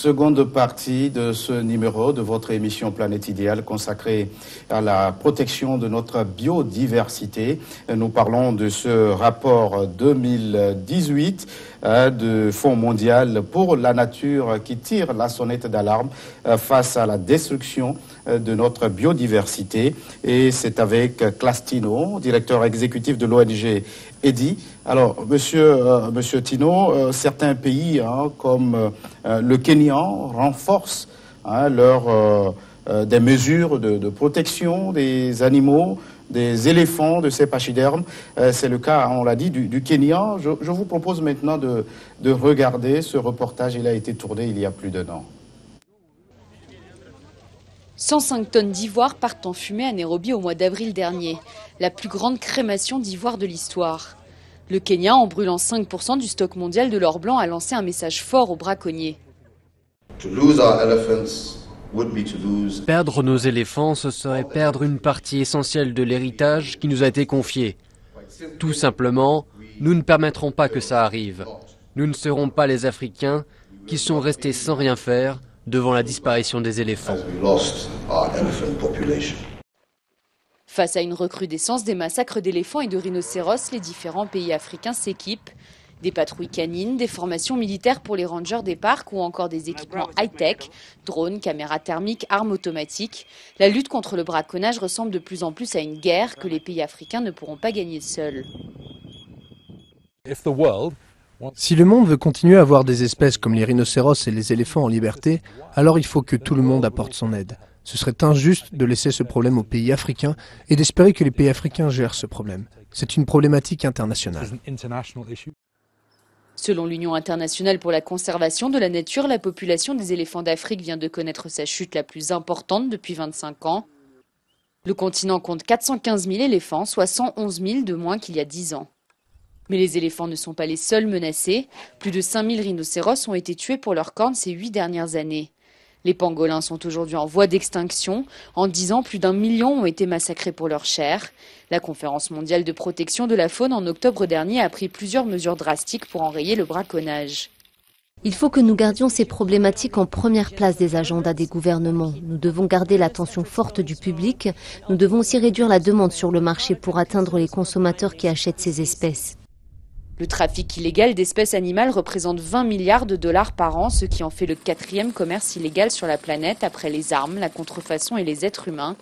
Seconde partie de ce numéro de votre émission Planète Idéale consacrée à la protection de notre biodiversité. Nous parlons de ce rapport 2018 du Fonds mondial pour la nature qui tire la sonnette d'alarme face à la destruction de notre biodiversité. Et c'est avec Claes Tino, directeur exécutif de l'ONG EDI. Alors, monsieur Tino, certains pays comme le Kenya renforcent des mesures de protection des animaux, des éléphants, de ces pachydermes. C'est le cas, on l'a dit, du Kenya. Je vous propose maintenant de regarder ce reportage. Il a été tourné il y a plus d'un an. 105 tonnes d'ivoire partent en fumée à Nairobi au mois d'avril dernier. La plus grande crémation d'ivoire de l'histoire. Le Kenya, en brûlant 5% du stock mondial de l'or blanc, a lancé un message fort aux braconniers. Perdre nos éléphants, ce serait perdre une partie essentielle de l'héritage qui nous a été confié. Tout simplement, nous ne permettrons pas que ça arrive. Nous ne serons pas les Africains qui sont restés sans rien faire devant la disparition des éléphants. Face à une recrudescence des massacres d'éléphants et de rhinocéros, les différents pays africains s'équipent. Des patrouilles canines, des formations militaires pour les rangers des parcs ou encore des équipements high-tech, drones, caméras thermiques, armes automatiques. La lutte contre le braconnage ressemble de plus en plus à une guerre que les pays africains ne pourront pas gagner seuls. Si le monde veut continuer à avoir des espèces comme les rhinocéros et les éléphants en liberté, alors il faut que tout le monde apporte son aide. Ce serait injuste de laisser ce problème aux pays africains et d'espérer que les pays africains gèrent ce problème. C'est une problématique internationale. Selon l'Union internationale pour la conservation de la nature, la population des éléphants d'Afrique vient de connaître sa chute la plus importante depuis 25 ans. Le continent compte 415 000 éléphants, soit 111 000 de moins qu'il y a 10 ans. Mais les éléphants ne sont pas les seuls menacés. Plus de 5 000 rhinocéros ont été tués pour leurs cornes ces 8 dernières années. Les pangolins sont aujourd'hui en voie d'extinction. En 10 ans, plus d'1 million ont été massacrés pour leur chair. La Conférence mondiale de protection de la faune en octobre dernier a pris plusieurs mesures drastiques pour enrayer le braconnage. Il faut que nous gardions ces problématiques en première place des agendas des gouvernements. Nous devons garder l'attention forte du public. Nous devons aussi réduire la demande sur le marché pour atteindre les consommateurs qui achètent ces espèces. Le trafic illégal d'espèces animales représente 20 milliards de dollars par an, ce qui en fait le 4e commerce illégal sur la planète après les armes, la contrefaçon et les êtres humains.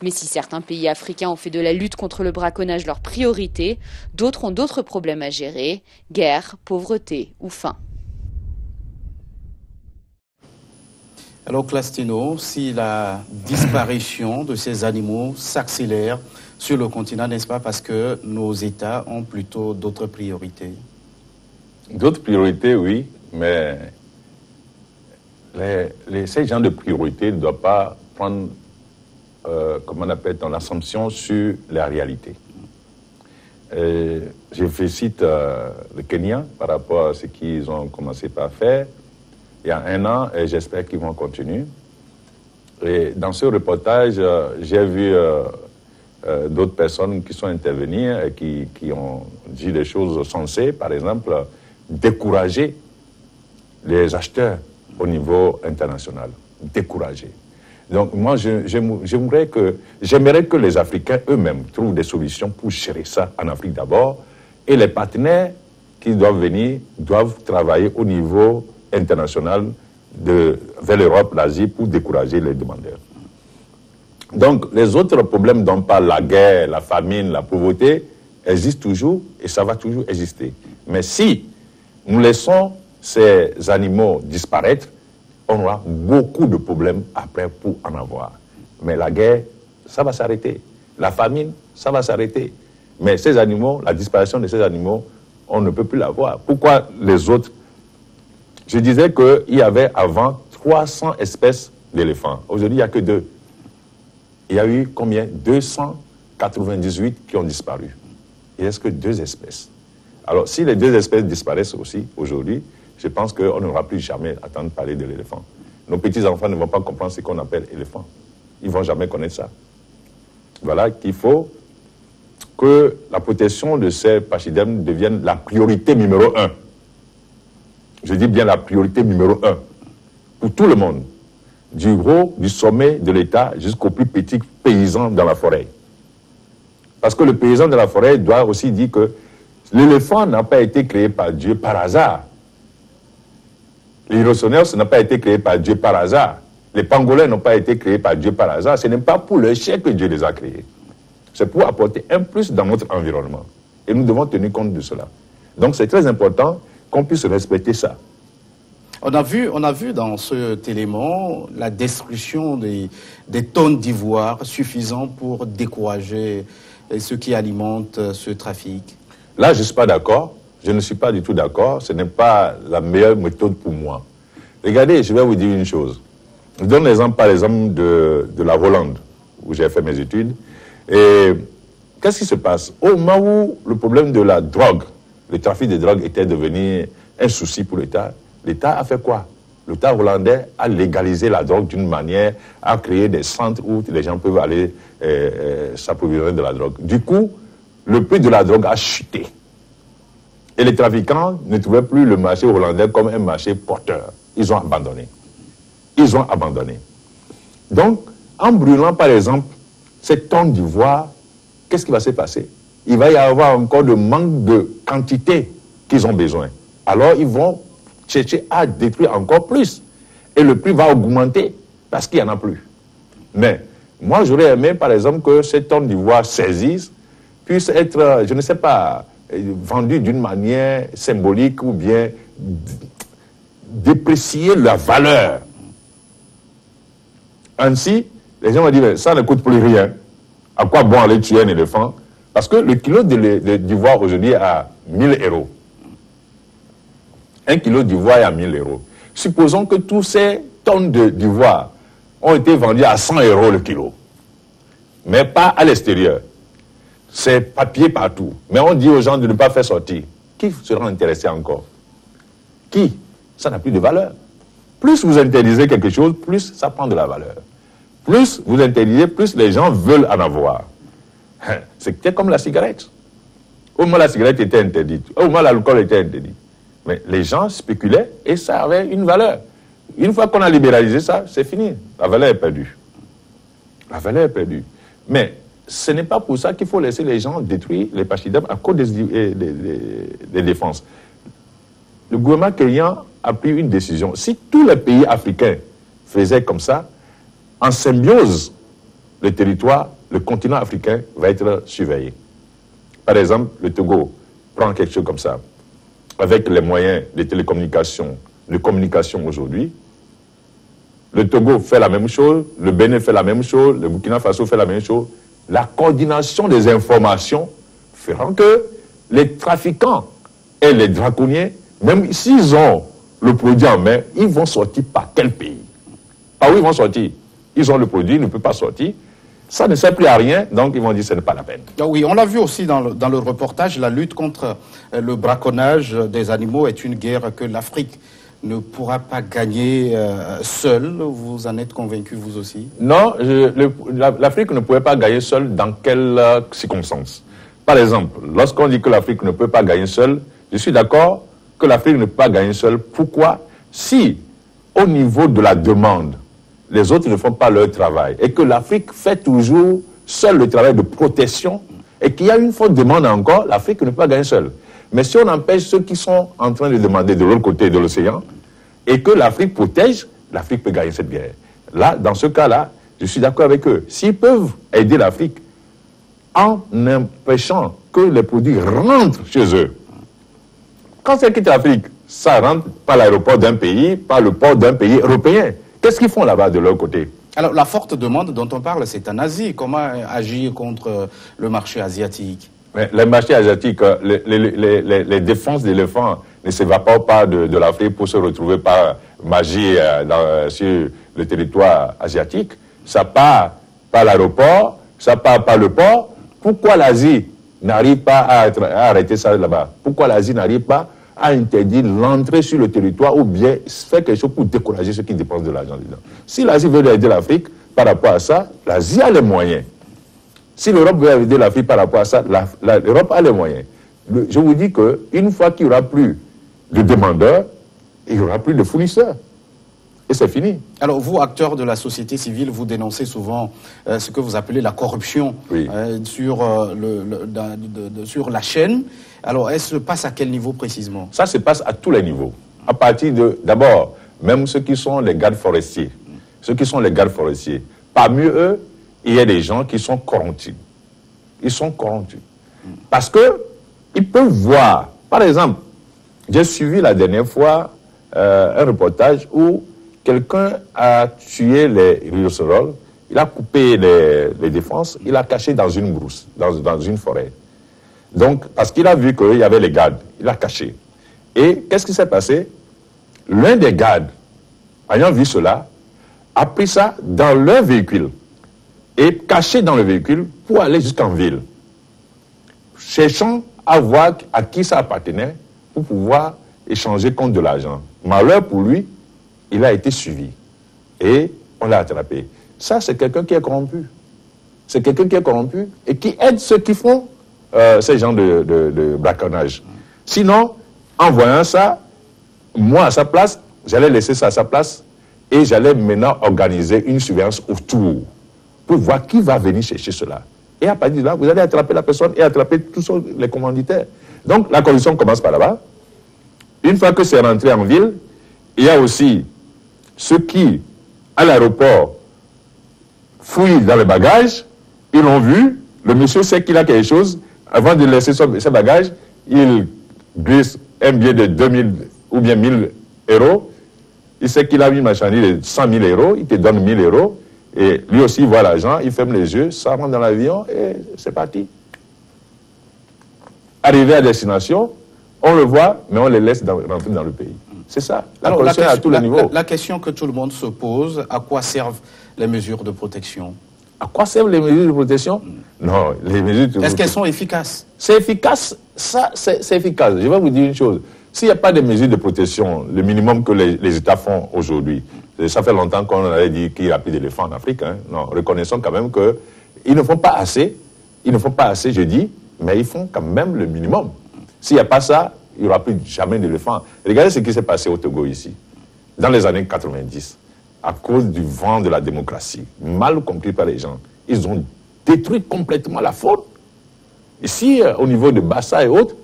Mais si certains pays africains ont fait de la lutte contre le braconnage leur priorité, d'autres ont d'autres problèmes à gérer, guerre, pauvreté ou faim. Alors Claes Tino, si la disparition de ces animaux s'accélère sur le continent, n'est-ce pas parce que nos États ont plutôt d'autres priorités? D'autres priorités, oui, mais ces gens de priorités ne doivent pas prendre, comment on appelle, dans l'assumption sur la réalité. Je félicite le Kenya par rapport à ce qu'ils ont commencé par faire il y a 1 an et j'espère qu'ils vont continuer. Et dans ce reportage, j'ai vu d'autres personnes qui sont intervenues et qui ont dit des choses sensées, par exemple, décourager les acheteurs au niveau international. Décourager. Donc moi, j'aimerais que les Africains eux-mêmes trouvent des solutions pour gérer ça en Afrique d'abord, et les partenaires qui doivent venir doivent travailler au niveau international vers l'Europe, l'Asie, pour décourager les demandeurs. Donc, les autres problèmes dont parle la guerre, la famine, la pauvreté, existent toujours et ça va toujours exister. Mais si nous laissons ces animaux disparaître, on aura beaucoup de problèmes après pour en avoir. Mais la guerre, ça va s'arrêter. La famine, ça va s'arrêter. Mais ces animaux, la disparition de ces animaux, on ne peut plus la voir. Pourquoi les autres? Je disais qu'il y avait avant 300 espèces d'éléphants. Aujourd'hui, il n'y a que 2. Il y a eu combien? 298 qui ont disparu. Il reste que 2 espèces. Alors, si les 2 espèces disparaissent aussi aujourd'hui, je pense qu'on n'aura plus jamais à entendre parler de l'éléphant. Nos petits-enfants ne vont pas comprendre ce qu'on appelle éléphant. Ils ne vont jamais connaître ça. Voilà qu'il faut que la protection de ces pachydermes devienne la priorité numéro 1. Je dis bien la priorité numéro 1. pour tout le monde, du gros, du sommet de l'État jusqu'au plus petit paysan dans la forêt. Parce que le paysan de la forêt doit aussi dire que l'éléphant n'a pas été créé par Dieu par hasard. Les rhinocéros n'ont pas été créés par Dieu par hasard. Les pangolins n'ont pas été créés par Dieu par hasard. Ce n'est pas pour le chien que Dieu les a créés. C'est pour apporter un plus dans notre environnement. Et nous devons tenir compte de cela. Donc c'est très important qu'on puisse respecter ça. On a vu dans cet élément la destruction des tonnes d'ivoire suffisant pour décourager ceux qui alimentent ce trafic. Là, je ne suis pas d'accord. Je ne suis pas du tout d'accord. Ce n'est pas la meilleure méthode pour moi. Regardez, je vais vous dire une chose. Je donne l'exemple, par exemple, de la Hollande, où j'ai fait mes études. Et qu'est-ce qui se passe? Au moment où le problème de la drogue, le trafic de drogue était devenu un souci pour l'État, l'État a fait quoi? L'État hollandais a légalisé la drogue d'une manière, a créé des centres où les gens peuvent aller s'approvisionner de la drogue. Du coup, le prix de la drogue a chuté. Et les trafiquants ne trouvaient plus le marché hollandais comme un marché porteur. Ils ont abandonné. Ils ont abandonné. Donc, en brûlant, par exemple, cette tonne d'ivoire, qu'est-ce qui va se passer? Il va y avoir encore de manque de quantité qu'ils ont besoin. Alors, ils vont chercher à détruire encore plus. Et le prix va augmenter parce qu'il n'y en a plus. Mais moi, j'aurais aimé, par exemple, que cette tonne d'ivoire saisisse, puisse être, je ne sais pas, vendue d'une manière symbolique ou bien déprécier la valeur. Ainsi, les gens vont dire, ça ne coûte plus rien. À quoi bon aller tuer un éléphant? Parce que le kilo d'ivoire aujourd'hui est à 1000 €. Un kilo d'ivoire est à 1000 €. Supposons que tous ces tonnes d'ivoire ont été vendues à 100 € le kilo. Mais pas à l'extérieur. C'est papier partout. Mais on dit aux gens de ne pas faire sortir. Qui sera intéressé encore? Qui? Ça n'a plus de valeur. Plus vous interdisez quelque chose, plus ça prend de la valeur. Plus vous interdisez, plus les gens veulent en avoir. C'était comme la cigarette. Au moins la cigarette était interdite. Au moins l'alcool était interdit. Mais les gens spéculaient et ça avait une valeur. Une fois qu'on a libéralisé ça, c'est fini. La valeur est perdue. La valeur est perdue. Mais ce n'est pas pour ça qu'il faut laisser les gens détruire les pachydermes à cause des défenses. Le gouvernement kenyan a pris une décision. Si tous les pays africains faisaient comme ça, en symbiose, le territoire, le continent africain va être surveillé. Par exemple, le Togo prend quelque chose comme ça. Avec les moyens de télécommunication, de communication aujourd'hui, le Togo fait la même chose, le Bénin fait la même chose, le Burkina Faso fait la même chose. La coordination des informations fera que les trafiquants et les braconniers, même s'ils ont le produit en main, ils vont sortir par quel pays? Par où ils vont sortir? Ils ont le produit, ils ne peuvent pas sortir. Ça ne sert plus à rien, donc ils vont dire que ce n'est pas la peine. Oui, on l'a vu aussi dans le reportage, la lutte contre le braconnage des animaux est une guerre que l'Afrique ne pourra pas gagner seule. Vous en êtes convaincu, vous aussi? Non, l'Afrique ne pouvait pas gagner seule dans quelles circonstances? Par exemple, lorsqu'on dit que l'Afrique ne peut pas gagner seule, je suis d'accord que l'Afrique ne peut pas gagner seule. Pourquoi? Si, au niveau de la demande, les autres ne font pas leur travail et que l'Afrique fait toujours seule le travail de protection et qu'il y a une forte demande encore, l'Afrique ne peut pas gagner seule. Mais si on empêche ceux qui sont en train de demander de l'autre côté de l'océan et que l'Afrique protège, l'Afrique peut gagner cette guerre. Là, dans ce cas-là, je suis d'accord avec eux. S'ils peuvent aider l'Afrique en empêchant que les produits rentrent chez eux. Quand ça quitte l'Afrique, ça rentre par l'aéroport d'un pays, par le port d'un pays européen. Qu'est-ce qu'ils font là-bas de leur côté? Alors, la forte demande dont on parle, c'est en Asie. Comment agir contre le marché asiatique? Mais les marchés asiatiques, les défenses d'éléphants ne s'évaporent pas de l'Afrique pour se retrouver par magie sur le territoire asiatique. Ça part par l'aéroport, ça part par le port. Pourquoi l'Asie n'arrive pas à arrêter ça là-bas? Pourquoi l'Asie n'arrive pas à interdire l'entrée sur le territoire ou bien faire quelque chose pour décourager ceux qui dépensent de l'argent dedans? Si l'Asie veut aider l'Afrique par rapport à ça, l'Asie a les moyens. Si l'Europe veut aider l'Afrique par rapport à ça, l'Europe a les moyens. Je vous dis qu'une fois qu'il n'y aura plus de demandeurs, il n'y aura plus de fournisseurs. Et et c'est fini. Alors vous, acteurs de la société civile, vous dénoncez souvent ce que vous appelez la corruption sur la chaîne. Alors, elle se passe à quel niveau précisément? Ça se passe à tous les niveaux. À partir de, d'abord, même ceux qui sont les gardes forestiers. Ceux qui sont les gardes forestiers. Parmi eux, il y a des gens qui sont corrompus. Ils sont corrompus. Parce que ils peuvent voir. Par exemple, j'ai suivi la dernière fois un reportage où quelqu'un a tué les rhinocéros, il a coupé les défenses, il a caché dans une brousse, dans une forêt. Donc, parce qu'il a vu qu'il y avait les gardes, il a caché. Et qu'est-ce qui s'est passé? L'un des gardes, ayant vu cela, a pris ça dans leur véhicule et caché dans le véhicule pour aller jusqu'en ville, cherchant à voir à qui ça appartenait pour pouvoir échanger contre de l'argent. Malheur pour lui, il a été suivi et on l'a attrapé. Ça, c'est quelqu'un qui est corrompu. C'est quelqu'un qui est corrompu et qui aide ceux qui font ces gens de braconnage. Sinon, en voyant ça, moi à sa place, j'allais laisser ça à sa place et j'allais maintenant organiser une surveillance autour pour voir qui va venir chercher cela. Et à partir de là, vous allez attraper la personne et attraper tous les commanditaires. Donc la corruption commence par là-bas. Une fois que c'est rentré en ville, il y a aussi ceux qui, à l'aéroport, fouillent dans les bagages, ils l'ont vu, le monsieur sait qu'il a quelque chose, avant de laisser ses bagages, il glisse un billet de 2000 ou bien 1000 euros, il sait qu'il a une marchandise de 100 000 euros, il te donne 1000 euros, et lui aussi il voit l'argent, il ferme les yeux, ça rentre dans l'avion et c'est parti. Arrivé à destination, on le voit, mais on les laisse rentrer dans le pays. C'est ça, la corruption à tous les niveaux. La question que tout le monde se pose, à quoi servent les mesures de protection? À quoi servent les mesures de protection? Non, les mesures de protection... Est-ce qu'elles sont efficaces? C'est efficace, ça, c'est efficace. Je vais vous dire une chose. S'il n'y a pas de mesures de protection, le minimum que les États font aujourd'hui, ça fait longtemps qu'on avait dit qu'il n'y a plus d'éléphants en Afrique. Hein. Non, reconnaissons quand même qu'ils ne font pas assez. Ils ne font pas assez, je dis, mais ils font quand même le minimum. S'il n'y a pas ça, il n'y aura plus jamais d'éléphants. Regardez ce qui s'est passé au Togo ici, dans les années 90. À cause du vent de la démocratie, mal compris par les gens, ils ont détruit complètement la faune. Ici, au niveau de Bassa et autres,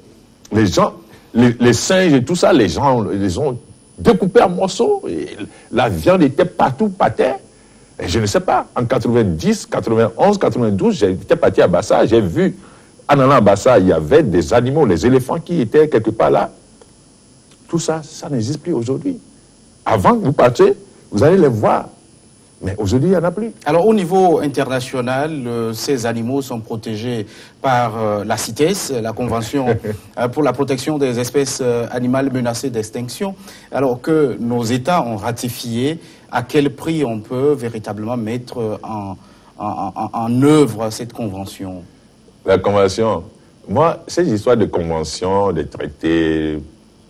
les gens, les singes et tout ça, les gens les ont découpés en morceaux. Et la viande était partout par terre. Et je ne sais pas, en 90, 91, 92, j'étais parti à Bassa, j'ai vu, en allant à Bassa, il y avait des animaux, les éléphants qui étaient quelque part là. Tout ça, ça n'existe plus aujourd'hui. Avant que vous partiez, vous allez les voir. Mais aujourd'hui, il n'y en a plus. Alors, au niveau international, ces animaux sont protégés par la CITES, la Convention pour la protection des espèces animales menacées d'extinction. Alors que nos États ont ratifié, à quel prix on peut véritablement mettre en œuvre cette convention? La convention, moi, ces histoires de conventions, de traités,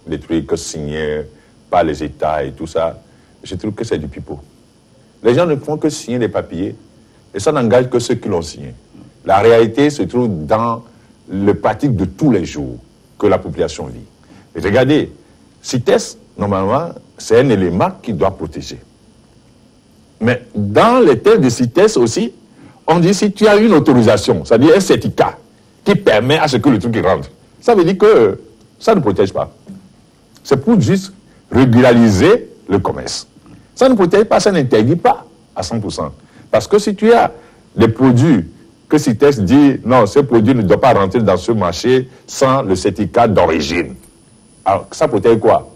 des trucs signés par les États et tout ça, je trouve que c'est du pipeau. Les gens ne font que signer des papiers et ça n'engage que ceux qui l'ont signé. La réalité se trouve dans le pratique de tous les jours que la population vit. Et regardez, CITES, normalement, c'est un élément qui doit protéger. Mais dans les textes de CITES aussi, on dit si tu as une autorisation, c'est-à-dire un certificat qui permet à ce que le truc rentre, ça veut dire que ça ne protège pas. C'est pour juste régulariser le commerce. Ça ne protège pas, ça n'interdit pas à 100%. Parce que si tu as des produits que CITES dit non, ce produit ne doit pas rentrer dans ce marché sans le certificat d'origine. Alors, ça protège quoi?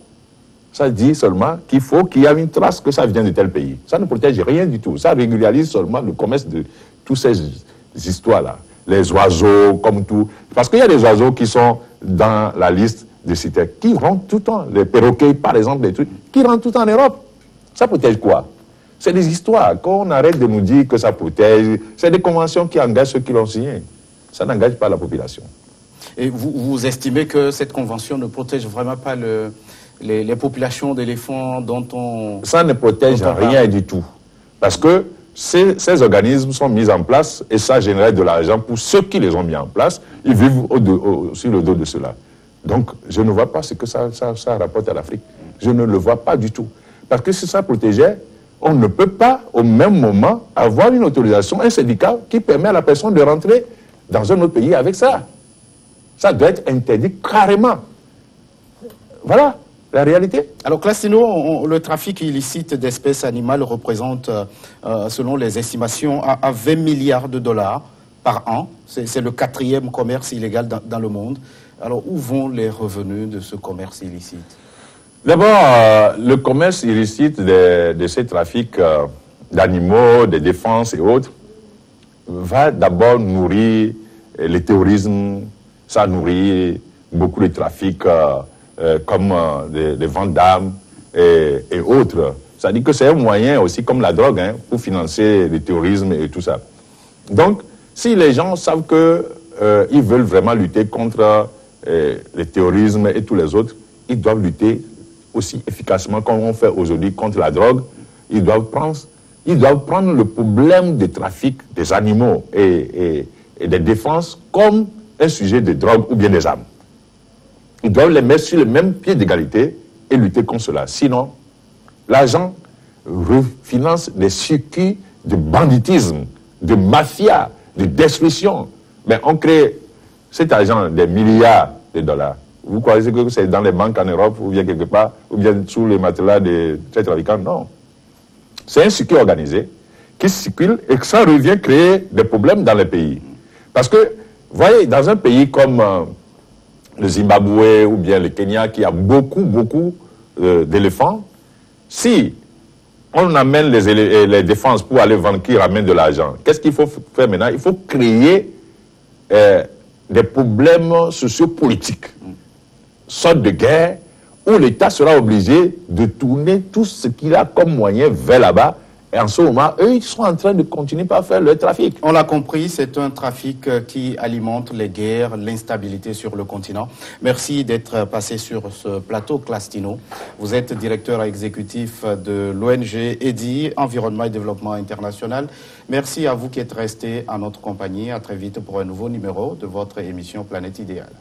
Ça dit seulement qu'il faut qu'il y ait une trace que ça vient de tel pays. Ça ne protège rien du tout. Ça régularise seulement le commerce de toutes ces histoires-là. Les oiseaux, comme tout. Parce qu'il y a des oiseaux qui sont dans la liste de CITES, qui rentrent tout le temps. Les perroquets, par exemple, des trucs, qui rentrent tout le temps en Europe. Ça protège quoi? C'est des histoires. Qu'on arrête de nous dire que ça protège, c'est des conventions qui engagent ceux qui l'ont signé. Ça n'engage pas la population. Et vous estimez que cette convention ne protège vraiment pas les populations d'éléphants dont on... Ça ne protège rien du tout. Parce que ces organismes sont mis en place et ça génère de l'argent pour ceux qui les ont mis en place. Ils vivent sur le dos de cela. Donc, je ne vois pas ce que ça rapporte à l'Afrique. Je ne le vois pas du tout. Parce que si ça protégeait, on ne peut pas au même moment avoir une autorisation, un syndicat qui permet à la personne de rentrer dans un autre pays avec ça. Ça doit être interdit carrément. Voilà la réalité. Alors, Clastino, le trafic illicite d'espèces animales représente, selon les estimations, à 20 milliards de dollars par an. C'est le 4e commerce illégal dans le monde. Alors, où vont les revenus de ce commerce illicite? D'abord, le commerce illicite de ces trafics d'animaux, de défense et autres, va d'abord nourrir le terrorisme, ça nourrit beaucoup de trafics comme des ventes d'armes et autres. Ça dit que c'est un moyen aussi, comme la drogue, hein, pour financer le terrorisme et tout ça. Donc, si les gens savent qu'ils veulent vraiment lutter contre le terrorisme et tous les autres, ils doivent lutter aussi efficacement comme on fait aujourd'hui contre la drogue. Ils doivent prendre le problème du trafic des animaux et des défenses comme un sujet de drogue ou bien des armes. Ils doivent les mettre sur le même pied d'égalité et lutter contre cela. Sinon, l'argent refinance des circuits de banditisme, de mafia, de destruction. Mais on crée cet argent des milliards de dollars. Vous croyez que c'est dans les banques en Europe ou bien quelque part, ou bien sous les matelas de ces trafiquants? Non. C'est un circuit organisé qui circule et que ça revient créer des problèmes dans les pays. Parce que, vous voyez, dans un pays comme le Zimbabwe ou bien le Kenya, qui a beaucoup d'éléphants, si on amène les défenses pour aller vendre, qui ramènent de l'argent, qu'est-ce qu'il faut faire maintenant? Il faut créer des problèmes sociopolitiques, sorte de guerre, où l'État sera obligé de tourner tout ce qu'il a comme moyen vers là-bas. Et en ce moment, eux, ils sont en train de continuer par faire leur trafic. On l'a compris, c'est un trafic qui alimente les guerres, l'instabilité sur le continent. Merci d'être passé sur ce plateau, Clastino. Vous êtes directeur exécutif de l'ONG EDI, Environnement et Développement International. Merci à vous qui êtes resté en notre compagnie. À très vite pour un nouveau numéro de votre émission Planète Idéale.